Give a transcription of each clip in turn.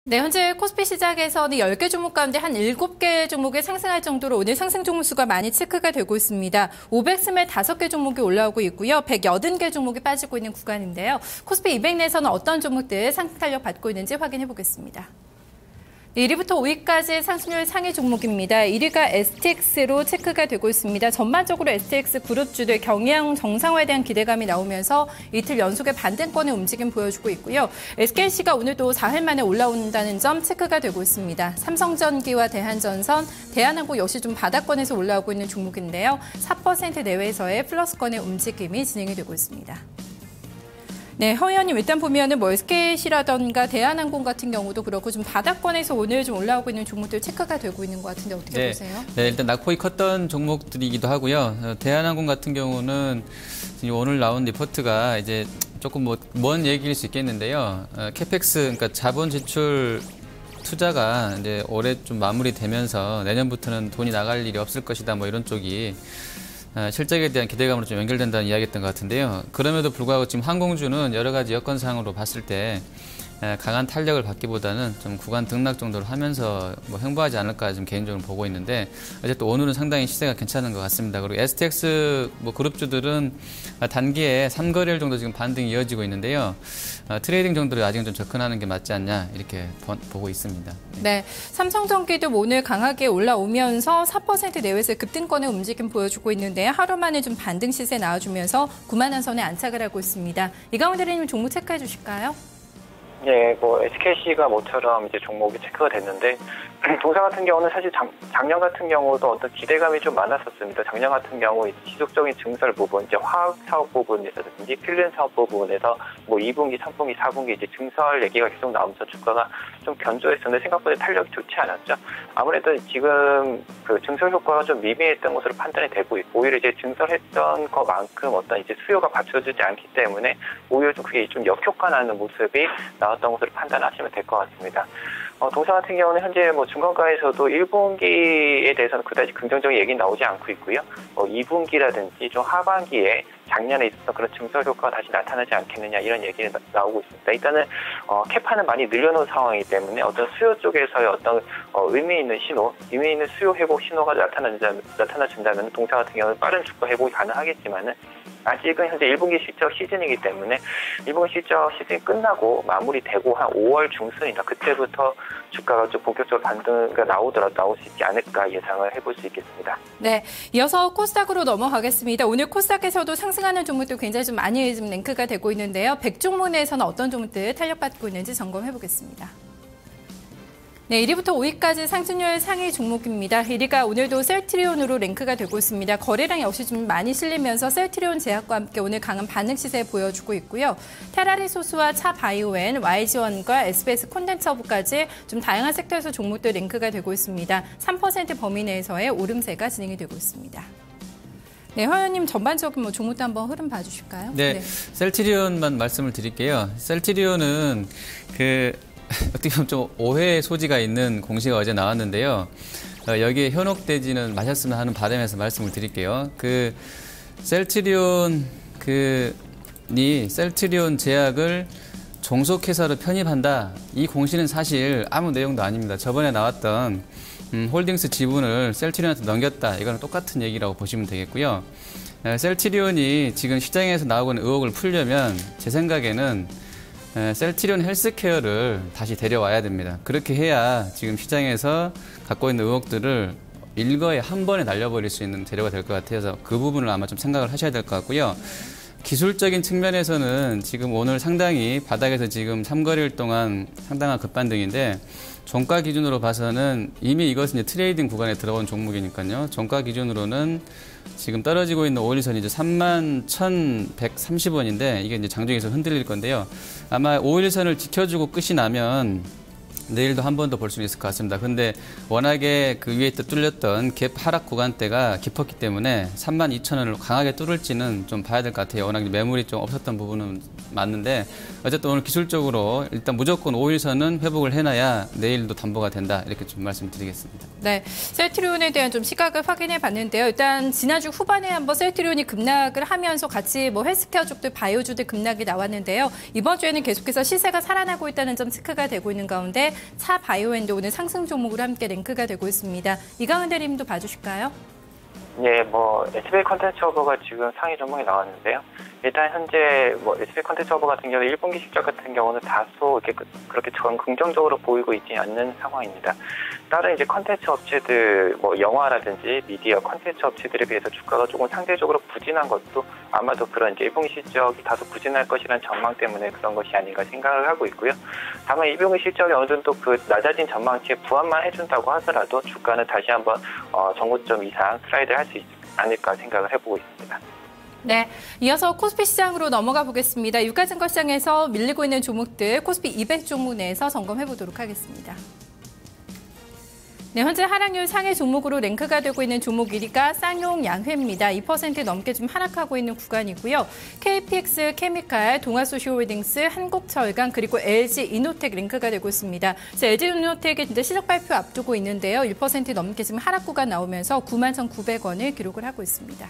네, 현재 코스피 시장에서는 10개 종목 가운데 한 7개 종목이 상승할 정도로 오늘 상승 종목 수가 많이 체크가 되고 있습니다. 525개 종목이 올라오고 있고요. 180개 종목이 빠지고 있는 구간인데요. 코스피 200 내에서는 어떤 종목들 상승 탄력 받고 있는지 확인해 보겠습니다. 1위부터 5위까지 상승률 상위 종목입니다. 1위가 STX로 체크가 되고 있습니다. 전반적으로 STX 그룹주들 경영 정상화에 대한 기대감이 나오면서 이틀 연속의 반등권의 움직임 보여주고 있고요. SKC가 오늘도 4일 만에 올라온다는 점 체크가 되고 있습니다. 삼성전기와 대한전선, 대한항공 역시 좀 바닥권에서 올라오고 있는 종목인데요. 4% 내외에서의 플러스권의 움직임이 진행이 되고 있습니다. 네, 허 의원님 일단 보면은 뭐 SKC라던가 대한항공 같은 경우도 그렇고 좀 바닥권에서 오늘 좀 올라오고 있는 종목들 체크가 되고 있는 것 같은데 어떻게 보세요? 네, 일단 낙폭이 컸던 종목들이기도 하고요. 대한항공 같은 경우는 오늘 나온 리포트가 이제 조금 먼 얘기일 수 있겠는데요. 캐펙스, 그러니까 자본 지출 투자가 이제 올해 좀 마무리되면서 내년부터는 돈이 나갈 일이 없을 것이다, 뭐 이런 쪽이 실적에 대한 기대감으로 좀 연결된다는 이야기였던 것 같은데요. 그럼에도 불구하고 지금 항공주는 여러 가지 여건상으로 봤을 때 강한 탄력을 받기보다는 좀 구간 등락 정도를 하면서 뭐 행보하지 않을까 좀 개인적으로 보고 있는데 어쨌든 오늘은 상당히 시세가 괜찮은 것 같습니다. 그리고 STX 뭐 그룹주들은 단기에 3거래일 정도 지금 반등이 이어지고 있는데요. 트레이딩 정도를 아직은 좀 접근하는 게 맞지 않냐 이렇게 보고 있습니다. 네, 삼성전기도 오늘 강하게 올라오면서 4% 내외에서 급등권의 움직임 보여주고 있는데 하루 만에 좀 반등 시세 나와주면서 9만 원 선에 안착을 하고 있습니다. 이강훈 대리님 종목 체크해 주실까요? 네, 뭐 SKC가 모처럼 이제 종목이 체크가 됐는데 동사 같은 경우는 사실 작년 같은 경우도 어떤 기대감이 좀 많았었습니다. 작년 같은 경우 이제 지속적인 증설 부분, 이제 화학 사업 부분에서든지 필름 사업 부분에서 뭐 2분기, 3분기, 4분기 이제 증설 얘기가 계속 나오면서 주가가 좀 견조했었는데 생각보다 탄력이 좋지 않았죠. 아무래도 지금 그 증설 효과가 좀 미미했던 것으로 판단이 되고 있고 오히려 이제 증설했던 것만큼 어떤 이제 수요가 받쳐주지 않기 때문에 오히려 좀 그게 좀 역효과 나는 모습이 나왔던 것으로 판단하시면 될 것 같습니다. 동사 같은 경우는 현재 뭐 증권가에서도 1분기에 대해서는 그다지 긍정적인 얘기는 나오지 않고 있고요. 2분기라든지 좀 하반기에 작년에 있었던 그런 증설 효과가 다시 나타나지 않겠느냐 이런 얘기는 나오고 있습니다. 일단은 캐파는 많이 늘려놓은 상황이기 때문에 어떤 수요 쪽에서의 어떤 의미 있는 신호, 의미 있는 수요 회복 신호가 나타나준다면 동사 같은 경우는 빠른 주가 회복이 가능하겠지만은 아직은 현재 1분기 실적 시즌이기 때문에 1분기 실적 시즌이 끝나고 마무리되고 한 5월 중순이나 그때부터 주가가 좀 본격적으로 반등가 나올 수 있지 않을까 예상을 해볼 수 있겠습니다. 네, 이어서 코스닥으로 넘어가겠습니다. 오늘 코스닥에서도 상승하는 종목들 굉장히 좀 많이 좀 랭크가 되고 있는데요. 100종목 내에서는 어떤 종목들 탄력받고 있는지 점검해 보겠습니다. 네, 1위부터 5위까지 상승률 상위 종목입니다. 1위가 오늘도 셀트리온으로 랭크가 되고 있습니다. 거래량 역시 좀 많이 실리면서 셀트리온 제약과 함께 오늘 강한 반등 시세 보여주고 있고요. 테라리소스와 차바이오엔, YG원과 SBS 콘덴서브까지 좀 다양한 섹터에서 종목들 랭크가 되고 있습니다. 3% 범위 내에서의 오름세가 진행이 되고 있습니다. 네, 허 의원님 전반적인 뭐 종목도 한번 흐름 봐주실까요? 네, 셀트리온만 말씀을 드릴게요. 셀트리온은 어떻게 보면 좀 오해의 소지가 있는 공시가 어제 나왔는데요. 여기에 현혹되지는 마셨으면 하는 바람에서 말씀을 드릴게요. 셀트리온 셀트리온 제약을 종속회사로 편입한다. 이 공시는 사실 아무 내용도 아닙니다. 저번에 나왔던 홀딩스 지분을 셀트리온한테 넘겼다. 이거는 똑같은 얘기라고 보시면 되겠고요. 셀트리온이 지금 시장에서 나오고 있는 의혹을 풀려면 제 생각에는 셀트리온 헬스케어를 다시 데려와야 됩니다. 그렇게 해야 지금 시장에서 갖고 있는 의혹들을 일거에 한 번에 날려버릴 수 있는 재료가 될 것 같아서 그 부분을 아마 좀 생각을 하셔야 될 것 같고요. 기술적인 측면에서는 지금 오늘 상당히 바닥에서 지금 3거래일 동안 상당한 급반등인데 종가 기준으로 봐서는 이미 이것은 이제 트레이딩 구간에 들어온 종목이니까요. 종가 기준으로는 지금 떨어지고 있는 5일선이 이제 31,130원인데 이게 이제 장중에서 흔들릴 건데요. 아마 5일선을 지켜주고 끝이 나면 내일도 한 번 더 볼 수 있을 것 같습니다. 근데 워낙에 그 위에 또 뚫렸던 갭 하락 구간대가 깊었기 때문에 32,000원을 강하게 뚫을지는 좀 봐야 될 것 같아요. 워낙 매물이 좀 없었던 부분은 맞는데 어쨌든 오늘 기술적으로 일단 무조건 5일선은 회복을 해놔야 내일도 담보가 된다. 이렇게 좀 말씀드리겠습니다. 네, 셀트리온에 대한 좀 시각을 확인해 봤는데요. 일단 지난주 후반에 한번 셀트리온이 급락을 하면서 같이 뭐 헬스케어 쪽들, 바이오주들 급락이 나왔는데요. 이번 주에는 계속해서 시세가 살아나고 있다는 점 체크가 되고 있는 가운데 차 바이오엔도 오늘 상승 종목으로 함께 랭크가 되고 있습니다. 이강은 대리님도 봐주실까요? 예, SBI 컨텐츠 허브가 지금 상위 종목이 나왔는데요. 일단 현재 SBI 컨텐츠 허브 같은 경우 1분기 실적 같은 경우는 다소 이렇게 그렇게 긍정적으로 보이고 있지 않는 상황입니다. 다른 이제 컨텐츠 업체들, 영화라든지 미디어 컨텐츠 업체들에 비해서 주가가 조금 상대적으로 부진한 것도 아마도 그런 이제 1분기 실적이 다소 부진할 것이라는 전망 때문에 그런 것이 아닌가 생각을 하고 있고요. 다만 1분기 실적이 어느 정도 그 낮아진 전망치에 부합만 해준다고 하더라도 주가는 다시 한번 전고점 이상 슬라이드 할 수 있지 않을까 생각을 해보고 있습니다. 네, 이어서 코스피 시장으로 넘어가 보겠습니다. 유가증권 시장에서 밀리고 있는 종목들 코스피 200 종목 내에서 점검해 보도록 하겠습니다. 네, 현재 하락률 상위 종목으로 랭크가 되고 있는 종목 1위가 쌍용양회입니다. 2% 넘게 좀 하락하고 있는 구간이고요. KPX 케미칼, 동아소시홀딩스, 한국철강 그리고 LG 이노텍 랭크가 되고 있습니다. LG 이노텍이 진짜 실적 발표 앞두고 있는데요. 1% 넘게 지금 하락 구간 나오면서 91,900원을 기록을 하고 있습니다.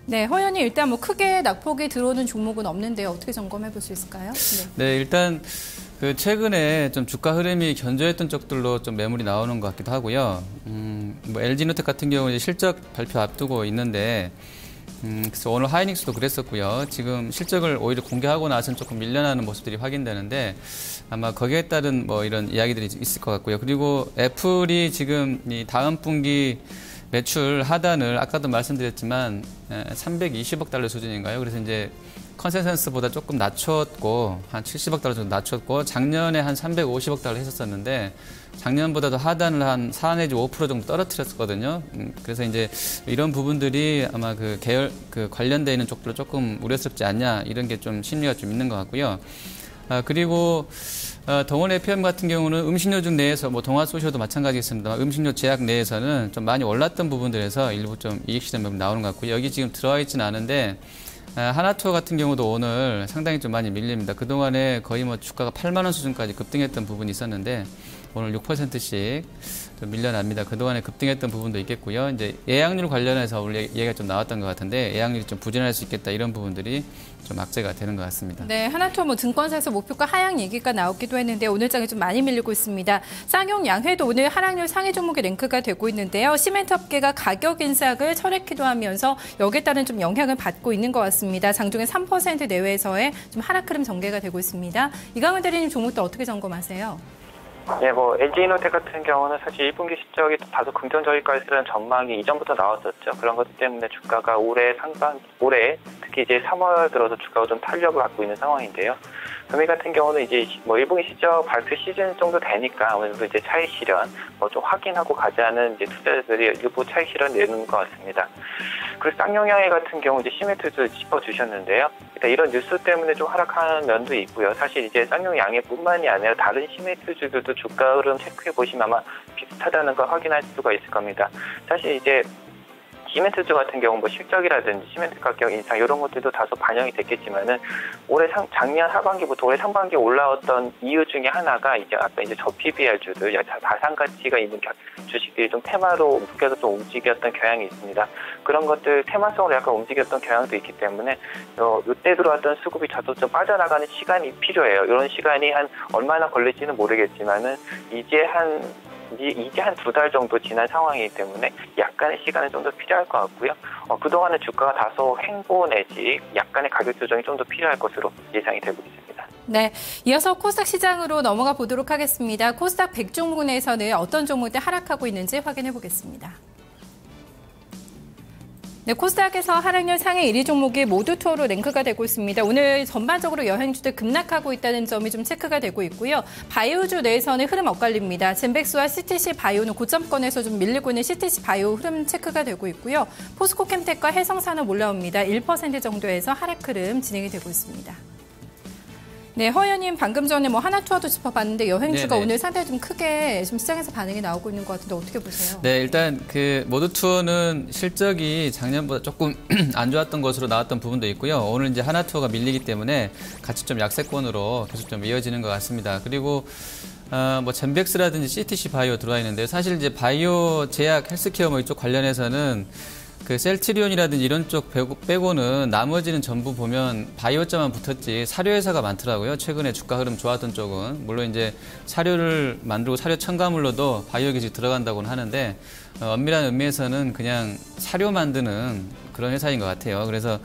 네, 허연이 일단 크게 낙폭이 들어오는 종목은 없는데요. 어떻게 점검해 볼 수 있을까요? 네, 일단 최근에 좀 주가 흐름이 견조했던 쪽들로 좀 매물이 나오는 것 같기도 하고요. LG노텍 같은 경우는 실적 발표 앞두고 있는데, 그래서 오늘 하이닉스도 그랬었고요. 지금 실적을 오히려 공개하고 나서는 조금 밀려나는 모습들이 확인되는데, 아마 거기에 따른 이런 이야기들이 있을 것 같고요. 그리고 애플이 지금 이 다음 분기 매출 하단을 아까도 말씀드렸지만 320억 달러 수준인가요? 그래서 이제 컨센서스보다 조금 낮췄고 한 70억 달러 정도 낮췄고 작년에 한 350억 달러 했었었는데 작년보다도 하단을 한 4 내지 5% 정도 떨어뜨렸거든요. 그래서 이제 이런 부분들이 아마 관련되어 있는 쪽들로 조금 우려스럽지 않냐 이런 게 좀 심리가 좀 있는 것 같고요. 그리고 동원 FM 같은 경우는 음식료 중 내에서 동아소시오도 마찬가지겠습니다만 음식료 제약 내에서는 좀 많이 올랐던 부분들에서 일부 좀 이익 실현 부분 나오는 것 같고요. 여기 지금 들어와 있지는 않은데 하나투어 같은 경우도 오늘 상당히 좀 많이 밀립니다. 그동안에 거의 주가가 8만 원 수준까지 급등했던 부분이 있었는데 오늘 6%씩 좀 밀려납니다. 그동안에 급등했던 부분도 있겠고요. 이제 예약률 관련해서 오늘 얘기가 좀 나왔던 것 같은데 예약률이 좀 부진할 수 있겠다 이런 부분들이 좀 악재가 되는 것 같습니다. 네, 하나투어 증권사에서 목표가 하향 얘기가 나오기도 했는데 오늘 장에 좀 많이 밀리고 있습니다. 쌍용양회도 오늘 하락률 상위 종목의 랭크가 되고 있는데요. 시멘트 업계가 가격 인상을 철회키도 하면서 여기에 따른 좀 영향을 받고 있는 것 같습니다. 장중에 3% 내외에서의 좀 하락 흐름 전개가 되고 있습니다. 이강은 대리님 종목도 어떻게 점검하세요? 네, LG이노텍 같은 경우는 사실 1분기 실적이 다소 긍정적일 것이라는 전망이 이전부터 나왔었죠. 그런 것 때문에 주가가 올해 특히 이제 3월 들어서 주가가 좀 탄력을 갖고 있는 상황인데요. 금일 같은 경우는 이제 1분기 실적 발표 시즌 정도 되니까 어느 정도 이제 차익 실현 좀 확인하고 가자는 이제 투자자들이 일부 차익 실현 내는 것 같습니다. 그리고 쌍용양회 같은 경우 이제 시멘트도 짚어주셨는데요. 일단 이런 뉴스 때문에 좀 하락하는 면도 있고요. 사실 이제 쌍용양회뿐만이 아니라 다른 시멘트주들도 주가 흐름 체크해 보시면 아마 비슷하다는 걸 확인할 수가 있을 겁니다. 사실 이제 시멘트주 같은 경우 실적이라든지 시멘트 가격 인상 이런 것들도 다소 반영이 됐겠지만은 작년 하반기부터 올해 상반기에 올라왔던 이유 중에 하나가 이제 아까 이제 저PBR주들 자산 가치가 있는 주식들이 좀 테마로 묶여서 좀 움직였던 경향이 있습니다. 그런 것들 테마성으로 약간 움직였던 경향도 있기 때문에 이때 들어왔던 수급이 저도 좀 빠져나가는 시간이 필요해요. 이런 시간이 한 얼마나 걸릴지는 모르겠지만은 이제 한 2달 정도 지난 상황이기 때문에 약간의 시간은 좀 더 필요할 것 같고요. 그동안은 주가가 다소 횡보 내지 약간의 가격 조정이 좀 더 필요할 것으로 예상이 되고 있습니다. 네, 이어서 코스닥 시장으로 넘어가 보도록 하겠습니다. 코스닥 100 종목 내에서는 어떤 종목들 하락하고 있는지 확인해 보겠습니다. 네, 코스닥에서 하락률 상위 1위 종목이 모두 투어로 랭크가 되고 있습니다. 오늘 전반적으로 여행주들 급락하고 있다는 점이 좀 체크가 되고 있고요. 바이오주 내에서는 흐름 엇갈립니다. 젠백스와 CTC 바이오는 고점권에서 좀 밀리고 있는 CTC 바이오 흐름 체크가 되고 있고요. 포스코캠텍과 해성산업 올라옵니다. 1% 정도에서 하락 흐름 진행이 되고 있습니다. 네, 허연님 방금 전에 하나투어도 짚어봤는데 여행주가 오늘 상당히 좀 크게 좀 시장에서 반응이 나오고 있는 것 같은데 어떻게 보세요? 네, 일단 모두투어는 실적이 작년보다 조금 안 좋았던 것으로 나왔던 부분도 있고요. 오늘 이제 하나투어가 밀리기 때문에 같이 좀 약세권으로 계속 좀 이어지는 것 같습니다. 그리고 젠백스라든지 CTC 바이오 들어와 있는데 사실 이제 바이오 제약 헬스케어 이쪽 관련해서는 그 셀트리온이라든지 이런 쪽 빼고는 나머지는 전부 보면 바이오자만 붙었지 사료회사가 많더라고요. 최근에 주가 흐름 좋았던 쪽은. 물론 이제 사료를 만들고 사료 첨가물로도 바이오 기술이 들어간다고는 하는데 엄밀한 의미에서는 그냥 사료 만드는 그런 회사인 것 같아요. 그래서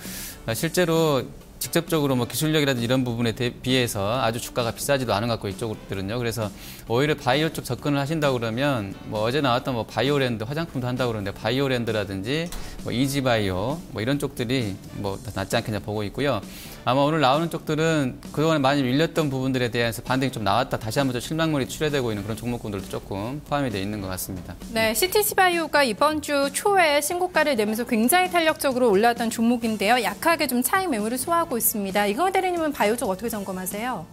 실제로 직접적으로 뭐 기술력이라든지 이런 부분에 비해서 아주 주가가 비싸지도 않은 것 같고 이쪽들은요. 그래서 오히려 바이오 쪽 접근을 하신다고 그러면 뭐 어제 나왔던 뭐 바이오랜드 화장품도 한다고 그러는데 바이오랜드라든지 뭐 이지바이오 뭐 이런 쪽들이 뭐 낫지 않겠냐 보고 있고요. 아마 오늘 나오는 쪽들은 그동안 많이 밀렸던 부분들에 대해서 반등이 좀 나왔다. 다시 한번 좀 실망물이 출회되고 있는 그런 종목군들도 조금 포함이 되어 있는 것 같습니다. 네, CTC바이오가 이번 주 초에 신고가를 내면서 굉장히 탄력적으로 올라왔던 종목인데요. 약하게 좀 차익 매물을 소화하고 있습니다. 이광호 대리님은 바이오 쪽 어떻게 점검하세요?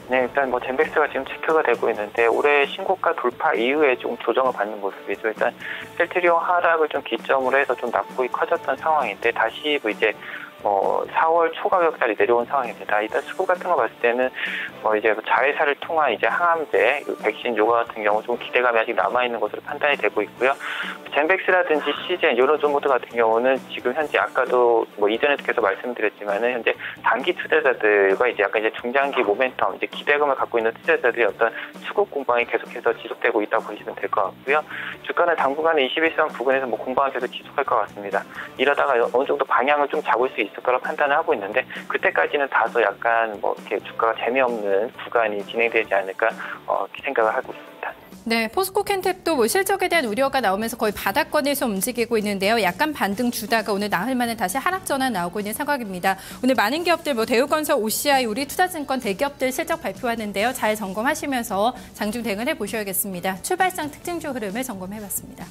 네, 일단 뭐 젠백스가 지금 체크가 되고 있는데 올해 신고가 돌파 이후에 좀 조정을 받는 모습이죠. 일단 셀트리온 하락을 좀 기점으로 해서 좀 낙폭이 커졌던 상황인데 다시 뭐 이제 4월 초가격짜리 내려온 상황입니다. 일단 수급 같은 거 봤을 때는 이제 자회사를 통한 이제 항암제, 백신 요가 같은 경우 좀 기대감이 아직 남아 있는 것으로 판단이 되고 있고요. 젠백스라든지 시젠 이런 종목들 같은 경우는 지금 현재 아까도 뭐 이전에도 계속 말씀드렸지만은 현재 단기 투자자들과 이제 약간 이제 중장기 모멘텀, 이제 기대감을 갖고 있는 투자자들의 어떤 수급 공방이 계속해서 지속되고 있다고 보시면 될 것 같고요. 주가는 당분간은 21선 부근에서 뭐 공방을 계속 지속할 것 같습니다. 이러다가 어느 정도 방향을 좀 잡을 수 있을 거라 판단을 하고 있는데 그때까지는 다소 약간 뭐 이렇게 주가가 재미없는 구간이 진행되지 않을까 생각을 하고 있습니다. 네, 포스코 캔텍도 뭐 실적에 대한 우려가 나오면서 거의 바닥권에서 움직이고 있는데요. 약간 반등 주다가 오늘 나흘 만에 다시 하락 전환 나오고 있는 상황입니다. 오늘 많은 기업들 뭐 대우건설, OCI, 우리투자증권 대기업들 실적 발표하는데요. 잘 점검하시면서 장중 대응을 해보셔야겠습니다. 출발상 특징주 흐름을 점검해봤습니다.